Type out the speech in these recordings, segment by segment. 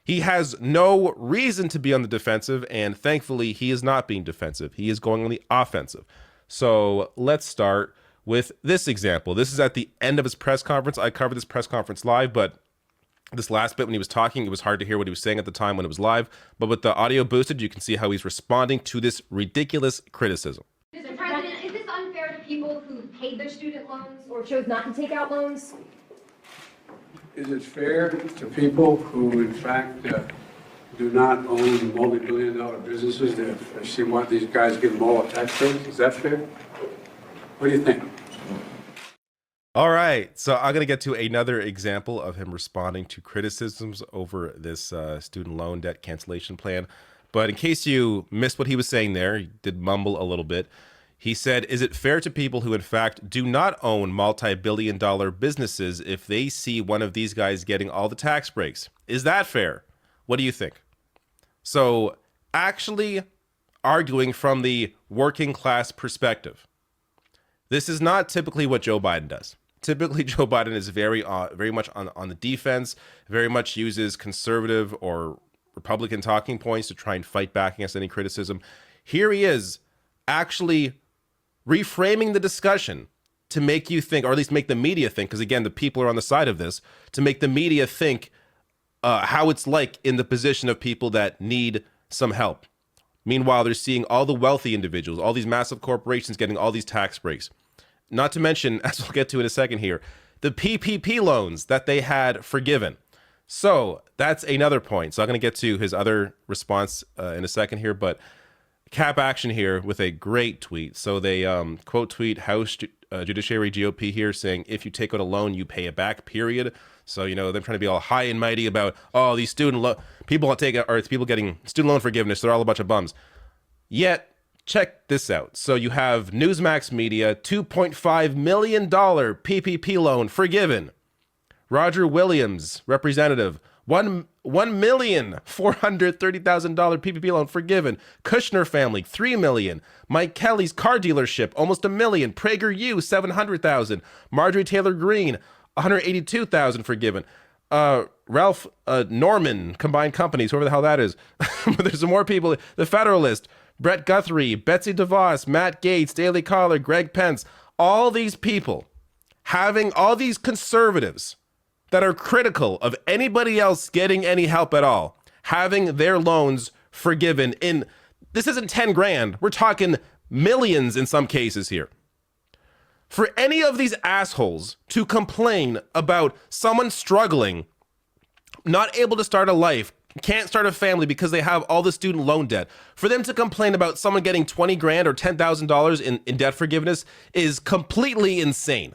He has no reason to be on the defensive, and thankfully, he is not being defensive. He is going on the offensive. So let's start with this example. This is at the end of his press conference. I covered this press conference live, but this last bit when he was talking, it was hard to hear what he was saying at the time when it was live. But with the audio boosted, you can see how he's responding to this ridiculous criticism. Mr. President, is this unfair to people who paid their student loans or chose not to take out loans? Is it fair to people who, in fact, do not own multi-billion-dollar businesses that see what these guys get them all a tax breaks? Is that fair? What do you think? All right, so I'm going to get to another example of him responding to criticisms over this student loan debt cancellation plan. But in case you missed what he was saying there, he did mumble a little bit. He said, is it fair to people who, in fact, do not own multi-billion-dollar businesses if they see one of these guys getting all the tax breaks? Is that fair? What do you think? So, actually arguing from the working class perspective, this is not typically what Joe Biden does. Typically, Joe Biden is very much on the defense, very much uses conservative or Republican talking points to try and fight back against any criticism. Here he is actually reframing the discussion to make you think, or at least make the media think, because again, the people are on the side of this, to make the media think how it's like in the position of people that need some help. Meanwhile, they're seeing all the wealthy individuals, all these massive corporations getting all these tax breaks. Not to mention, as we'll get to in a second here, the PPP loans that they had forgiven. So that's another point. So I'm going to get to his other response in a second here, but Cap Action here with a great tweet. So they quote tweet House Judiciary GOP here saying, if you take out a loan, you pay it back, period. So, you know, they're trying to be all high and mighty about, oh, these people getting student loan forgiveness. They're all a bunch of bums. Yet, check this out. So you have Newsmax Media, $2.5 million PPP loan forgiven. Roger Williams, representative, $1,430,000 PPP loan forgiven. Kushner family, $3 million. Mike Kelly's car dealership, almost $1 million. PragerU, $700,000. Marjorie Taylor Greene, $182,000 forgiven. Ralph Norman, combined companies, whoever the hell that is. There's some more people. The Federalist, Brett Guthrie, Betsy DeVos, Matt Gaetz, Daily Caller, Greg Pence. All these people having all these conservatives that are critical of anybody else getting any help at all, having their loans forgiven in, this isn't 10 grand, we're talking millions in some cases here. For any of these assholes to complain about someone struggling, not able to start a life, can't start a family because they have all the student loan debt, for them to complain about someone getting 20 grand or $10,000 in debt forgiveness is completely insane.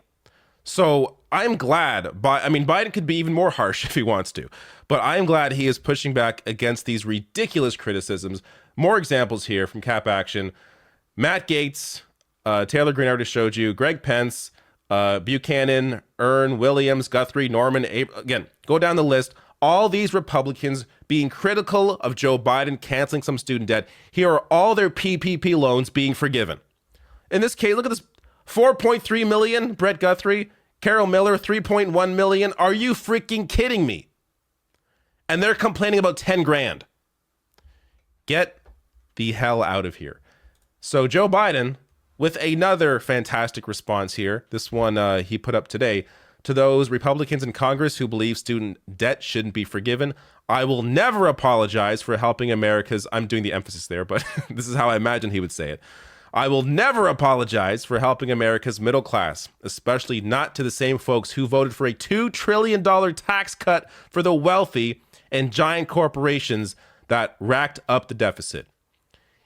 So I'm glad, Biden could be even more harsh if he wants to, but I'm glad he is pushing back against these ridiculous criticisms. More examples here from Cap Action. Matt Gaetz, Taylor Greene already showed you, Greg Pence, Buchanan, Ern, Williams, Guthrie, Norman, again, go down the list. All these Republicans being critical of Joe Biden canceling some student debt. Here are all their PPP loans being forgiven. In this case, look at this. 4.3 million, Brett Guthrie. Carol Miller, 3.1 million. Are you freaking kidding me? And they're complaining about 10 grand. Get the hell out of here. So Joe Biden, with another fantastic response here, this one he put up today, to those Republicans in Congress who believe student debt shouldn't be forgiven, I will never apologize for helping America's, I'm doing the emphasis there, but this is how I imagine he would say it. I will never apologize for helping America's middle class, especially not to the same folks who voted for a $2 trillion tax cut for the wealthy and giant corporations that racked up the deficit.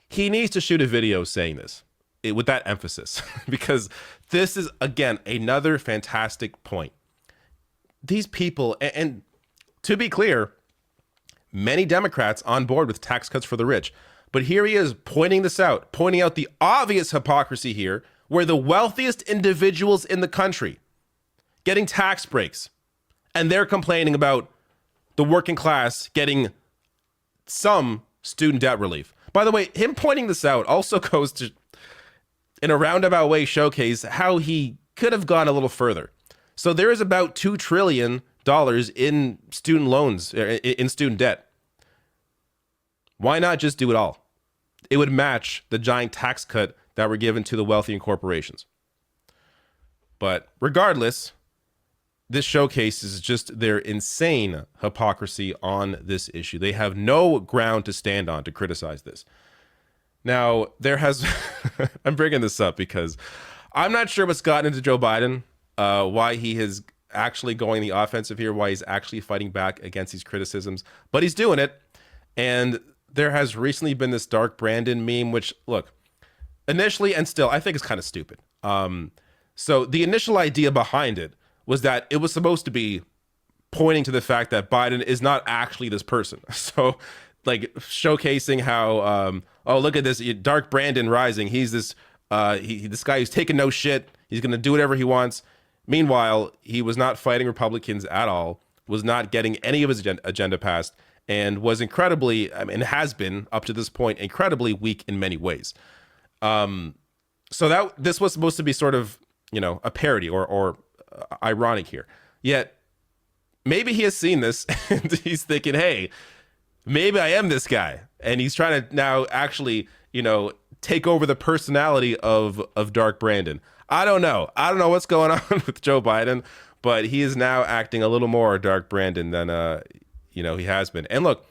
He needs to shoot a video saying this with that emphasis, because this is, again, another fantastic point. These people, and to be clear, many Democrats on board with tax cuts for the rich. But here he is pointing this out, pointing out the obvious hypocrisy here, where the wealthiest individuals in the country getting tax breaks, and they're complaining about the working class getting some student debt relief. By the way, him pointing this out also goes to, in a roundabout way, showcase how he could have gone a little further. So there is about $2 trillion in student loans, in student debt. Why not just do it all? It would match the giant tax cut that were given to the wealthy and corporations. But regardless, this showcases just their insane hypocrisy on this issue. They have no ground to stand on to criticize this. Now, there has, I'm bringing this up because I'm not sure what's gotten into Joe Biden, why he is actually going the offensive here, why he's actually fighting back against these criticisms, but he's doing it. And there has recently been this Dark Brandon meme, which, look, initially and still, I think is kind of stupid. So the initial idea behind it was that it was supposed to be pointing to the fact that Biden is not actually this person. So, like, showcasing how, oh, look at this Dark Brandon rising. He's this this guy who's taking no shit. He's going to do whatever he wants. Meanwhile, he was not fighting Republicans at all, was not getting any of his agenda passed, and was incredibly, and has been up to this point, incredibly weak in many ways. So that this was supposed to be sort of, a parody or ironic here. Yet maybe he has seen this and he's thinking, hey, maybe I am this guy. And he's trying to now actually, take over the personality of Dark Brandon. I don't know. I don't know what's going on with Joe Biden, but he is now acting a little more Dark Brandon than, he has been. And look,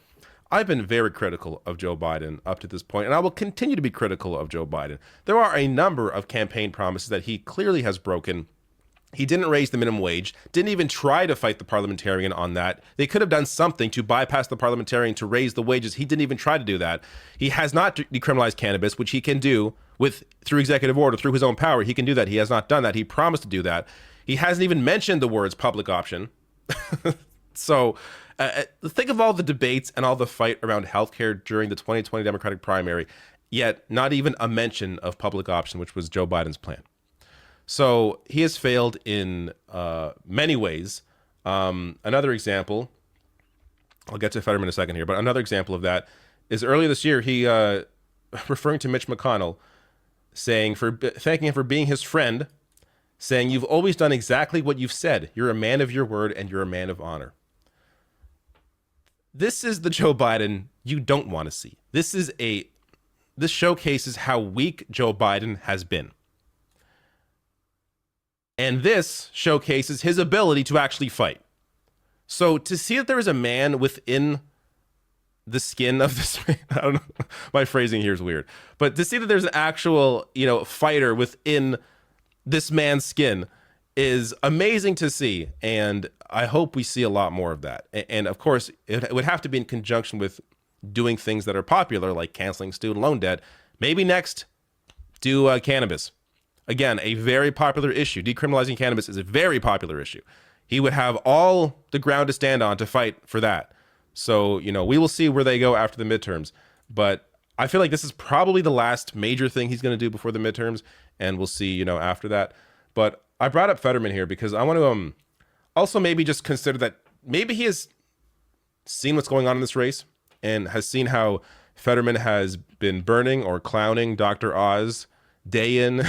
I've been very critical of Joe Biden up to this point, and I will continue to be critical of Joe Biden. There are a number of campaign promises that he clearly has broken. He didn't raise the minimum wage, didn't even try to fight the parliamentarian on that. They could have done something to bypass the parliamentarian to raise the wages. He didn't even try to do that. He has not decriminalized cannabis, which he can do through executive order, through his own power. He can do that. He has not done that. He promised to do that. He hasn't even mentioned the words public option. So think of all the debates and all the fight around healthcare during the 2020 Democratic primary, yet not even a mention of public option, which was Joe Biden's plan. So he has failed in many ways. Another example, I'll get to Fetterman in a second here, but another example of that is earlier this year, he, referring to Mitch McConnell, thanking him for being his friend, saying, "You've always done exactly what you've said. You're a man of your word and you're a man of honor." This is the Joe Biden you don't want to see. This showcases how weak Joe Biden has been. And this showcases his ability to actually fight. So to see that there is a man within the skin of this man, I don't know, my phrasing here is weird, but to see that there's an actual, fighter within this man's skin is amazing to see. And I hope we see a lot more of that. And of course, it would have to be in conjunction with doing things that are popular, like canceling student loan debt. Maybe next, do cannabis. Again, a very popular issue. Decriminalizing cannabis is a very popular issue. He would have all the ground to stand on to fight for that. So, we will see where they go after the midterms. But I feel like this is probably the last major thing he's going to do before the midterms. And we'll see, after that. But I brought up Fetterman here because I want to also maybe just consider that maybe he has seen what's going on in this race and has seen how Fetterman has been burning or clowning Dr. Oz day in,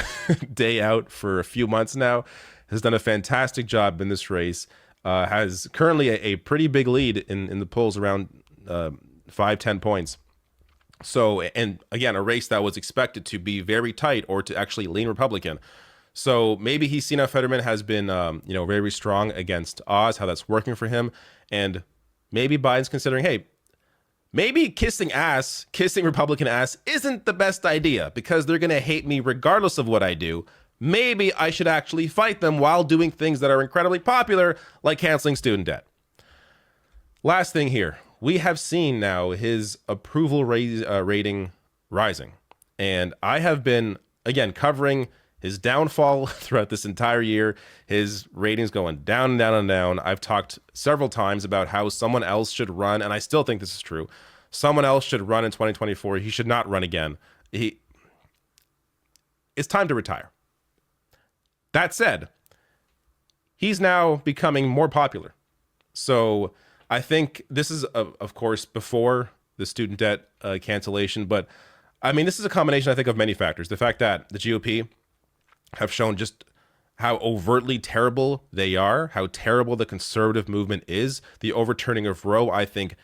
day out for a few months now, has done a fantastic job in this race, has currently a pretty big lead in the polls, around 5-10 points. So, and again, a race that was expected to be very tight or to actually lean Republican. So maybe he's seen how Fetterman has been, very strong against Oz, how that's working for him. And maybe Biden's considering, hey, maybe kissing Republican ass isn't the best idea because they're going to hate me regardless of what I do. Maybe I should actually fight them while doing things that are incredibly popular, like canceling student debt. Last thing here, we have seen now his approval rating rising. And I have been, again, covering his downfall throughout this entire year, his ratings going down and down and down. I've talked several times about how someone else should run, and I still think this is true. Someone else should run in 2024. He should not run again. It's time to retire. That said, he's now becoming more popular. So I think this is, of course, before the student debt cancellation. But I mean, this is a combination, I think, of many factors. The fact that the GOP have shown just how overtly terrible they are, how terrible the conservative movement is. The overturning of Roe, I think,